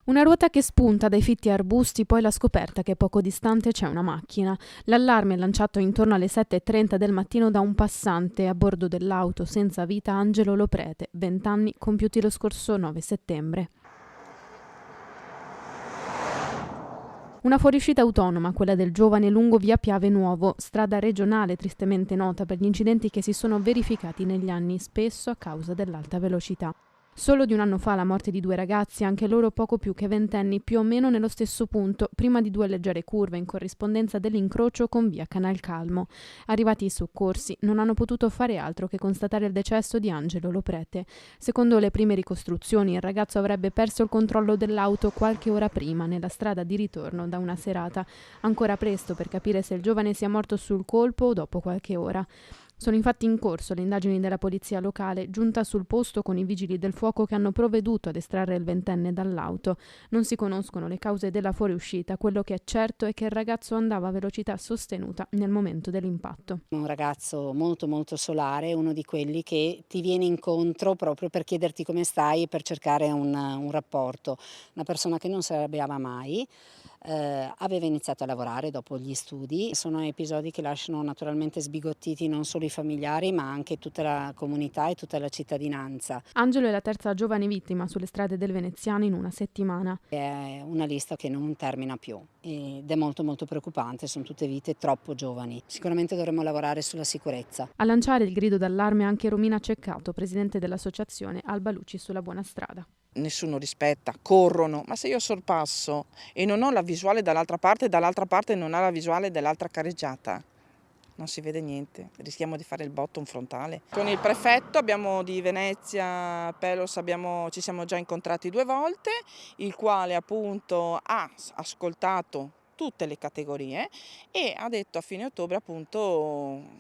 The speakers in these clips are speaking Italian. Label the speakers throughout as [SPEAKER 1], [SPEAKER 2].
[SPEAKER 1] Una ruota che spunta dai fitti arbusti, poi la scoperta che poco distante c'è una macchina. L'allarme è lanciato intorno alle 7:30 del mattino da un passante a bordo dell'auto senza vita Angelo Loprete, 20 anni, compiuti lo scorso 9 settembre. Una fuoriuscita autonoma, quella del giovane lungo via Piave Nuovo, strada regionale tristemente nota per gli incidenti che si sono verificati negli anni, spesso a causa dell'alta velocità. Solo di un anno fa la morte di 2 ragazzi, anche loro poco più che ventenni, più o meno nello stesso punto, prima di 2 leggere curve in corrispondenza dell'incrocio con via Canalcalmo. Arrivati i soccorsi, non hanno potuto fare altro che constatare il decesso di Angelo Loprete. Secondo le prime ricostruzioni, il ragazzo avrebbe perso il controllo dell'auto qualche ora prima, nella strada di ritorno da una serata. Ancora presto per capire se il giovane sia morto sul colpo o dopo qualche ora. Sono infatti in corso le indagini della polizia locale, giunta sul posto con i vigili del fuoco che hanno provveduto ad estrarre il ventenne dall'auto. Non si conoscono le cause della fuoriuscita, quello che è certo è che il ragazzo andava a velocità sostenuta nel momento dell'impatto.
[SPEAKER 2] Un ragazzo molto molto solare, uno di quelli che ti viene incontro proprio per chiederti come stai e per cercare un rapporto. Una persona che non si arrabbiava mai, aveva iniziato a lavorare dopo gli studi. Sono episodi che lasciano naturalmente sbigottiti non solo i familiari ma anche tutta la comunità e tutta la cittadinanza.
[SPEAKER 1] Angelo è la terza giovane vittima sulle strade del Veneziano in una settimana.
[SPEAKER 2] È una lista che non termina più ed è molto molto preoccupante, sono tutte vite troppo giovani. Sicuramente dovremmo lavorare sulla sicurezza.
[SPEAKER 1] A lanciare il grido d'allarme anche Romina Ceccato, presidente dell'associazione Alba Luci sulla Buona Strada.
[SPEAKER 3] Nessuno rispetta, corrono, ma se io sorpasso e non ho la visuale dall'altra parte non ha la visuale dell'altra carreggiata, non si vede niente, rischiamo di fare il botto, un frontale. Con il prefetto di Venezia, Pelos, ci siamo già incontrati 2 volte, il quale appunto ha ascoltato tutte le categorie e ha detto a fine ottobre appunto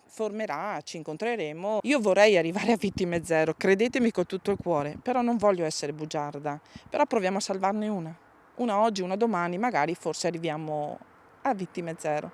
[SPEAKER 3] ci incontreremo. Io vorrei arrivare a vittime zero, credetemi con tutto il cuore, però non voglio essere bugiarda, però proviamo a salvarne una oggi, una domani, magari forse arriviamo a vittime zero.